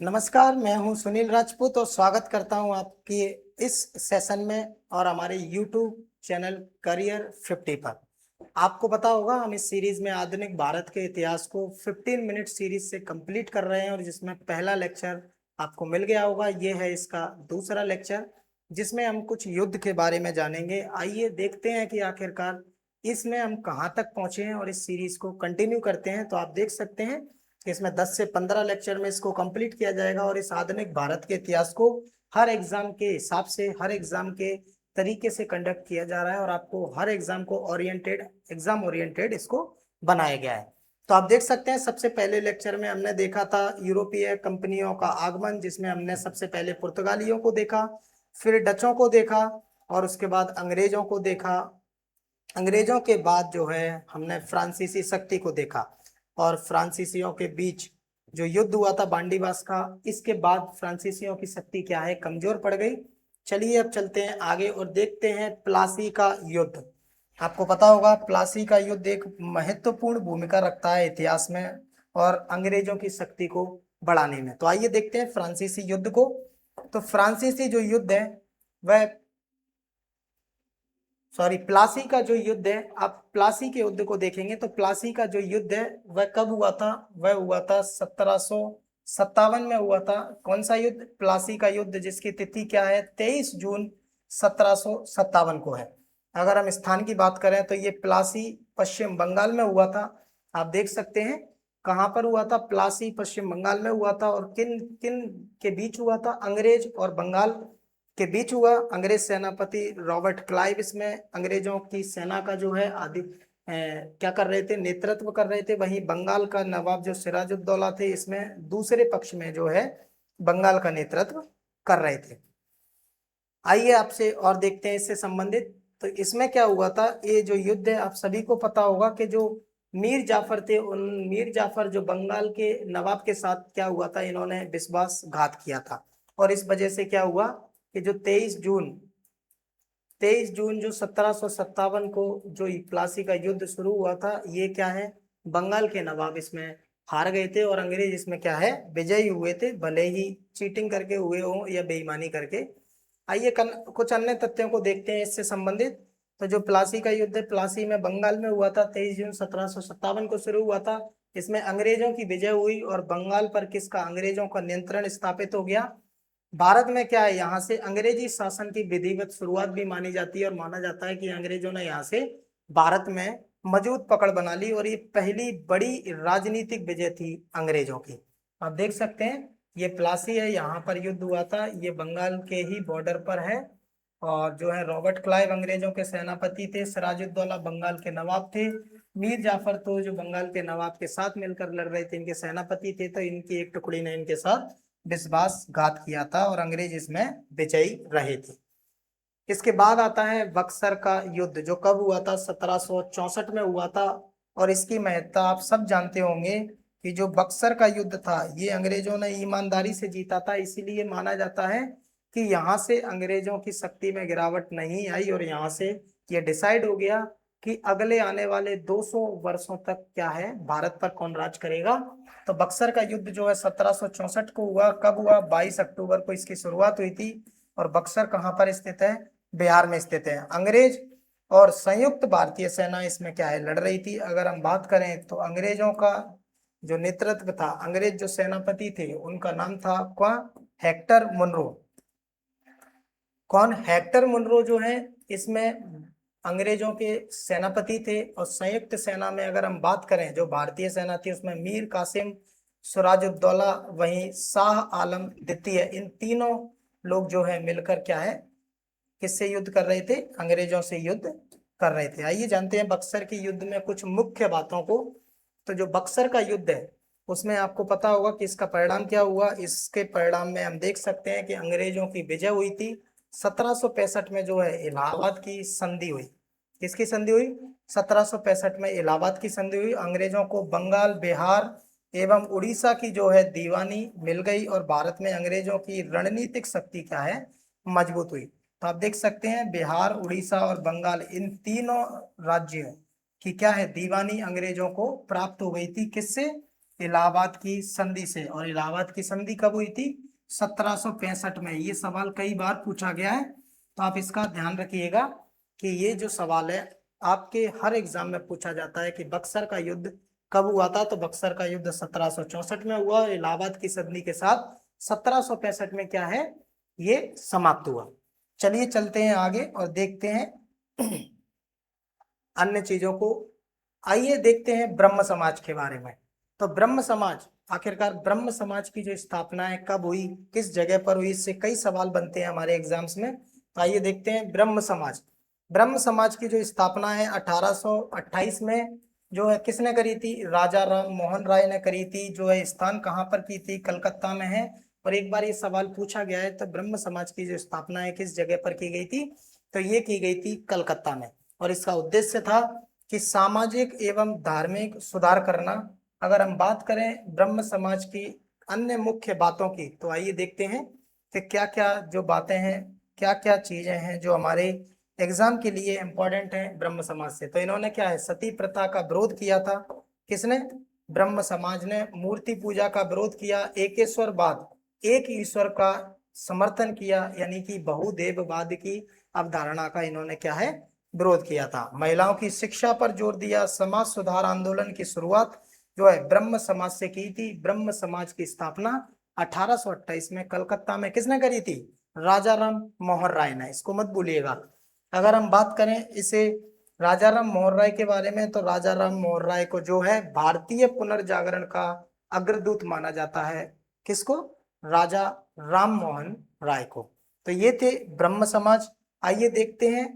नमस्कार, मैं हूं सुनील राजपूत और स्वागत करता हूं आपकी इस सेशन में और हमारे YouTube चैनल करियर 50 पर। आपको पता होगा हम इस सीरीज में आधुनिक भारत के इतिहास को 15 मिनट सीरीज से कंप्लीट कर रहे हैं और जिसमें पहला लेक्चर आपको मिल गया होगा। ये है इसका दूसरा लेक्चर जिसमें हम कुछ युद्ध के बारे में जानेंगे। आइए देखते हैं कि आखिरकार इसमें हम कहाँ तक पहुंचे हैं और इस सीरीज को कंटिन्यू करते हैं। तो आप देख सकते हैं कि इसमें 10 से 15 लेक्चर में इसको कंप्लीट किया जाएगा और इस आधुनिक भारत के इतिहास को हर एग्जाम के हिसाब से, हर एग्जाम के तरीके से कंडक्ट किया जा रहा है और आपको हर एग्जाम को एग्जाम ओरिएंटेड इसको बनाया गया है। तो आप देख सकते हैं सबसे पहले लेक्चर में हमने देखा था यूरोपीय कंपनियों का आगमन, जिसमें हमने सबसे पहले पुर्तगालियों को देखा, फिर डचों को देखा और उसके बाद अंग्रेजों को देखा। अंग्रेजों के बाद जो है हमने फ्रांसीसी शक्ति को देखा और फ्रांसीसियों के बीच जो युद्ध हुआ था बांडीवास का, इसके बाद फ्रांसीसियों की शक्ति क्या है, कमजोर पड़ गई। चलिए अब चलते हैं आगे और देखते हैं प्लासी का युद्ध। आपको पता होगा प्लासी का युद्ध एक महत्वपूर्ण भूमिका रखता है इतिहास में और अंग्रेजों की शक्ति को बढ़ाने में। तो आइए देखते हैं फ्रांसीसी युद्ध को। तो फ्रांसीसी जो युद्ध है वह प्लासी का जो युद्ध है, आप प्लासी के युद्ध को देखेंगे तो प्लासी का जो युद्ध है वह कब हुआ था, वह हुआ था 1757 में हुआ था। कौन सा युद्ध? प्लासी का युद्ध, जिसकी तिथि क्या है, 23 जून 1757 को है। अगर हम स्थान की बात करें तो ये प्लासी पश्चिम बंगाल में हुआ था। आप देख सकते हैं कहाँ पर हुआ था, प्लासी पश्चिम बंगाल में हुआ था। और किन किन के बीच हुआ था? अंग्रेज और बंगाल के बीच हुआ। अंग्रेज सेनापति रॉबर्ट क्लाइव इसमें अंग्रेजों की सेना का जो है क्या कर रहे थे, नेतृत्व कर रहे थे। वहीं बंगाल का नवाब जो सिराजुद्दौला थे इसमें दूसरे पक्ष में जो है बंगाल का नेतृत्व कर रहे थे। आइए आपसे और देखते हैं इससे संबंधित। तो इसमें क्या हुआ था, ये जो युद्ध है आप सभी को पता होगा कि जो मीर जाफर थे, उन मीर जाफर जो बंगाल के नवाब के साथ क्या हुआ था, इन्होंने विश्वासघात किया था। और इस वजह से क्या हुआ कि जो 23 जून जो 1757 को जो प्लासी का युद्ध शुरू हुआ था, ये क्या है, बंगाल के नवाब इसमें हार गए थे और अंग्रेज इसमें क्या है, विजयी हुए थे, भले ही चीटिंग करके हुए हो या बेईमानी करके। आइए कुछ अन्य तथ्यों को देखते हैं इससे संबंधित। तो जो प्लासी का युद्ध है, प्लासी में बंगाल में हुआ था, 23 जून 1757 को शुरू हुआ था। इसमें अंग्रेजों की विजय हुई और बंगाल पर किसका, अंग्रेजों का नियंत्रण स्थापित हो गया। भारत में क्या है, यहाँ से अंग्रेजी शासन की विधिवत शुरुआत भी मानी जाती है और माना जाता है कि अंग्रेजों ने यहाँ से भारत में मजबूत पकड़ बना ली और ये पहली बड़ी राजनीतिक विजय थी अंग्रेजों की। आप देख सकते हैं ये प्लासी है, यहाँ पर युद्ध हुआ था, ये बंगाल के ही बॉर्डर पर है। और जो है रॉबर्ट क्लाइव अंग्रेजों के सेनापति थे, सिराजुद्दौला बंगाल के नवाब थे, मीर जाफर तो जो बंगाल के नवाब के साथ मिलकर लड़ रहे थे, इनके सेनापति थे। तो इनकी एक टुकड़ी ने इनके साथ विश्वासघात किया था और अंग्रेज इसमें विजयी रहे थे। इसके बाद आता है बक्सर का युद्ध, जो कब हुआ था, 1764 में हुआ था। और इसकी महत्ता आप सब जानते होंगे कि जो बक्सर का युद्ध था ये अंग्रेजों ने ईमानदारी से जीता था, इसीलिए माना जाता है कि यहाँ से अंग्रेजों की शक्ति में गिरावट नहीं आई और यहाँ से ये डिसाइड हो गया कि अगले आने वाले 200 वर्षों तक क्या है, भारत पर कौन राज करेगा। तो बक्सर का युद्ध जो है 1764 को हुआ। कब हुआ? 22 अक्टूबर को इसकी शुरुआत हुई थी। और बक्सर कहाँ पर स्थित है? बिहार में स्थित है। अंग्रेज और संयुक्त भारतीय सेना इसमें क्या है, लड़ रही थी। अगर हम बात करें तो अंग्रेजों का जो नेतृत्व था, अंग्रेज जो सेनापति थे उनका नाम था कौन, हेक्टर मुनरो। कौन? हेक्टर मुनरो जो है इसमें अंग्रेजों के सेनापति थे। और संयुक्त सेना में अगर हम बात करें, जो भारतीय सेना थी उसमें मीर कासिम, सिराजुद्दौला, वहीं शाह आलम द्वितीय, इन तीनों लोग जो है मिलकर क्या है, किससे युद्ध कर रहे थे, अंग्रेजों से युद्ध कर रहे थे। आइए जानते हैं बक्सर के युद्ध में कुछ मुख्य बातों को। तो जो बक्सर का युद्ध है उसमें आपको पता होगा कि इसका परिणाम क्या हुआ। इसके परिणाम में हम देख सकते हैं कि अंग्रेजों की विजय हुई थी। 1765 में जो है इलाहाबाद की संधि हुई। किसकी संधि हुई? 1765 में इलाहाबाद की संधि हुई। अंग्रेजों को बंगाल, बिहार एवं उड़ीसा की जो है दीवानी मिल गई और भारत में अंग्रेजों की रणनीतिक शक्ति क्या है, मजबूत हुई। तो आप देख सकते हैं बिहार, उड़ीसा और बंगाल, इन तीनों राज्यों की क्या है, दीवानी अंग्रेजों को प्राप्त हो गई थी। किससे? इलाहाबाद की संधि से। और इलाहाबाद की संधि कब हुई थी? 1765 में। ये सवाल कई बार पूछा गया है, तो आप इसका ध्यान रखिएगा कि ये जो सवाल है आपके हर एग्जाम में पूछा जाता है कि बक्सर का युद्ध कब हुआ था। तो बक्सर का युद्ध 1764 में हुआ और इलाहाबाद की संधि के साथ 1765 में क्या है, ये समाप्त हुआ। चलिए चलते हैं आगे और देखते हैं अन्य चीजों को। आइए देखते हैं ब्रह्म समाज के बारे में। तो ब्रह्म समाज, आखिरकार ब्रह्म समाज की जो स्थापना है कब हुई, किस जगह पर हुई, इससे कई सवाल बनते हैं हमारे एग्जाम्स में। तो आइए देखते हैं ब्रह्म समाज। ब्रह्म समाज की जो स्थापना है 1828 में जो है किसने करी थी? राजा राम मोहन राय ने करी थी। जो है स्थान कहाँ पर की थी? कलकत्ता में है। और एक बार ये सवाल पूछा गया है, तो ब्रह्म समाज की जो स्थापना है किस जगह पर की गई थी? तो ये की गई थी कलकत्ता में। और इसका उद्देश्य था कि सामाजिक एवं धार्मिक सुधार करना। अगर हम बात करें ब्रह्म समाज की अन्य मुख्य बातों की, तो आइए देखते हैं कि क्या क्या जो बातें हैं, क्या क्या चीजें हैं जो हमारे एग्जाम के लिए इंपॉर्टेंट है ब्रह्म समाज से। तो इन्होंने क्या है, सती प्रथा का विरोध किया था। किसने? ब्रह्म समाज ने। मूर्ति पूजा का विरोध किया। एकेश्वरवाद, एक ईश्वर का समर्थन किया, यानी कि बहुदेववाद की अवधारणा का इन्होंने क्या है, विरोध किया था। महिलाओं की शिक्षा पर जोर दिया। समाज सुधार आंदोलन की शुरुआत जो है ब्रह्म समाज से की थी। ब्रह्म समाज की स्थापना 1828 में कलकत्ता में किसने करी थी? राजा राम मोहन राय ने। इसको मत भूलिएगा। अगर हम बात करें इसे राजा राम मोहन राय के बारे में, तो राजा राम मोहन राय को जो है भारतीय पुनर्जागरण का अग्रदूत माना जाता है। किसको? राजा राम मोहन राय को। तो ये थे ब्रह्म समाज। आइए देखते हैं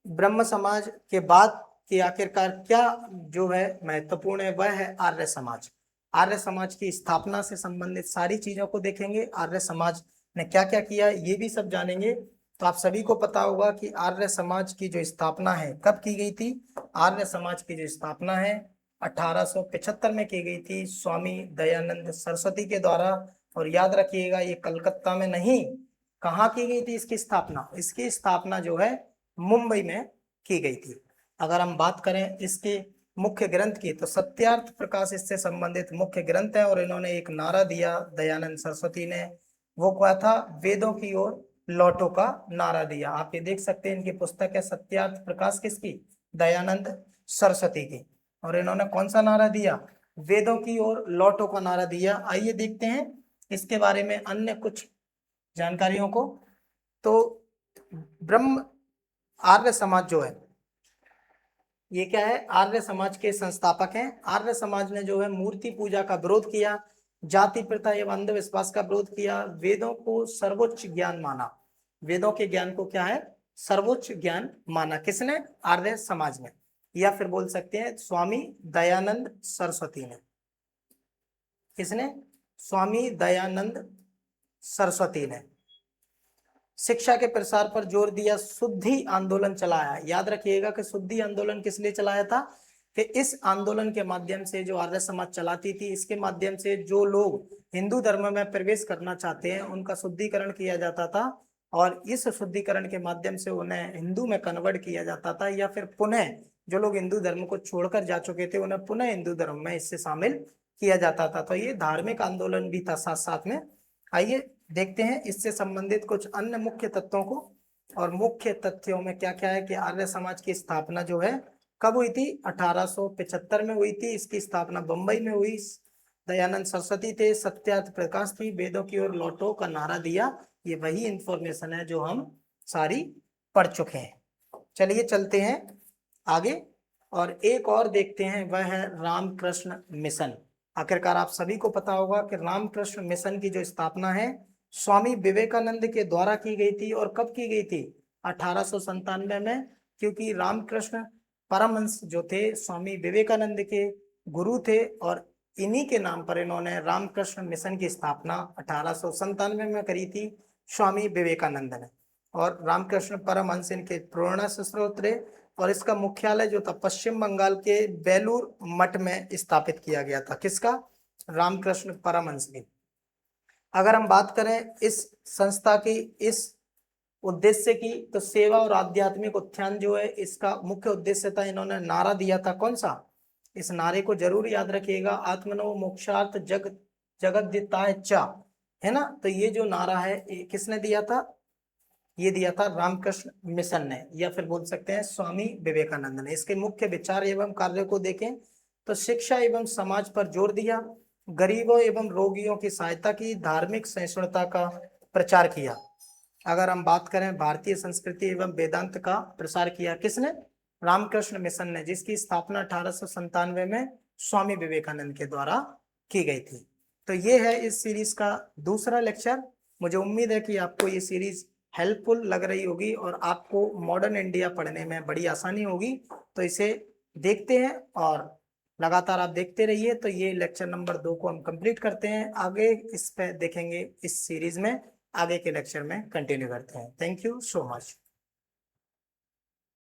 ब्रह्म समाज के बाद कि आखिरकार क्या जो है महत्वपूर्ण है, वह है आर्य समाज। आर्य समाज की स्थापना से संबंधित सारी चीजों को देखेंगे। आर्य समाज ने क्या क्या किया ये भी सब जानेंगे। तो आप सभी को पता होगा कि आर्य समाज की जो स्थापना है कब की गई थी? आर्य समाज की जो स्थापना है 1875 में की गई थी स्वामी दयानंद सरस्वती के द्वारा। और याद रखिएगा ये कलकत्ता में नहीं, कहाँ की गई थी इसकी स्थापना? इसकी स्थापना जो है मुंबई में की गई थी। अगर हम बात करें इसके मुख्य ग्रंथ की, तो सत्यार्थ प्रकाश इससे संबंधित मुख्य ग्रंथ है। और इन्होंने एक नारा दिया दयानंद सरस्वती ने, वो क्या था? वेदों की ओर लौटो का नारा दिया। आप ये देख सकते हैं इनकी पुस्तक है सत्यार्थ प्रकाश, किसकी? दयानंद सरस्वती की। और इन्होंने कौन सा नारा दिया? वेदों की ओर लौटो का नारा दिया। आइए देखते हैं इसके बारे में अन्य कुछ जानकारियों को। तो ब्रह्म आर्य समाज जो है ये क्या है? आर्य समाज के संस्थापक हैं। आर्य समाज ने जो है मूर्ति पूजा का विरोध किया, जाति प्रथा एवं अंधविश्वास का विरोध किया, वेदों को सर्वोच्च ज्ञान माना। वेदों के ज्ञान को क्या है? सर्वोच्च ज्ञान माना। किसने? आर्य समाज ने। या फिर बोल सकते हैं स्वामी दयानंद सरस्वती ने। किसने? स्वामी दयानंद सरस्वती ने। शिक्षा के प्रसार पर जोर दिया। शुद्धि आंदोलन चलाया। याद रखिएगा कि शुद्धि आंदोलन किस लिए चलाया था? कि इस आंदोलन के माध्यम से जो आर्य समाज चलाती थी, इसके माध्यम से जो लोग हिंदू धर्म में प्रवेश करना चाहते हैं उनका शुद्धिकरण किया जाता था। और इस शुद्धिकरण के माध्यम से उन्हें हिंदू में कन्वर्ट किया जाता था, या फिर पुनः जो लोग हिंदू धर्म को छोड़कर जा चुके थे उन्हें पुनः हिंदू धर्म में इससे शामिल किया जाता था। तो ये धार्मिक आंदोलन भी था साथ साथ में। आइए देखते हैं इससे संबंधित कुछ अन्य मुख्य तत्वों को। और मुख्य तथ्यों में क्या क्या है कि आर्य समाज की स्थापना जो है कब हुई थी? 1875 में हुई थी। इसकी स्थापना बंबई में हुई। दयानंद सरस्वती थे। सत्यार्थ प्रकाश थी। वेदों की ओर लौटो का नारा दिया। ये वही इंफॉर्मेशन है जो हम सारी पढ़ चुके हैं। चलिए चलते हैं आगे और एक और देखते हैं, वह है रामकृष्ण मिशन। आखिरकार आप सभी को पता होगा कि रामकृष्ण मिशन की जो स्थापना है स्वामी विवेकानंद के द्वारा की गई थी। और कब की गई थी? 1897 में। क्योंकि रामकृष्ण परमहंस जो थे स्वामी विवेकानंद के गुरु थे, और इन्हीं के नाम पर इन्होंने रामकृष्ण मिशन की स्थापना 1897 में करी थी स्वामी विवेकानंद ने। और रामकृष्ण परमहंस इनके प्रेरणा से स्रोत रहे। और इसका मुख्यालय जो था पश्चिम बंगाल के बेलूर मठ में स्थापित किया गया था। किसका? रामकृष्ण परमहंस की। अगर हम बात करें इस संस्था की इस उद्देश्य की, तो सेवा और आध्यात्मिक उत्थान जो है इसका मुख्य उद्देश्य था। इन्होंने नारा दिया था कौन सा? इस नारे को जरूर याद रखिएगा, आत्मनो मोक्षार्थ जगद्दिताय च, है ना। तो ये जो नारा है ये किसने दिया था, ये दिया था रामकृष्ण मिशन ने, या फिर बोल सकते हैं स्वामी विवेकानंद ने। इसके मुख्य विचार एवं कार्य को देखें तो शिक्षा एवं समाज पर जोर दिया, गरीबों एवं रोगियों की सहायता की, धार्मिक सहिष्णुता का प्रचार किया। अगर हम बात करें भारतीय संस्कृति एवं वेदांत का प्रसार किया किसने, रामकृष्ण मिशन ने, जिसकी स्थापना 1897 में स्वामी विवेकानंद के द्वारा की गई थी। तो ये है इस सीरीज का दूसरा लेक्चर। मुझे उम्मीद है कि आपको ये सीरीज हेल्पफुल लग रही होगी और आपको मॉडर्न इंडिया पढ़ने में बड़ी आसानी होगी। तो इसे देखते हैं और लगातार आप देखते रहिए। तो ये लेक्चर नंबर 2 को हम कंप्लीट करते हैं, आगे इस पे देखेंगे, इस सीरीज में आगे के लेक्चर में कंटिन्यू करते हैं। Thank you so much.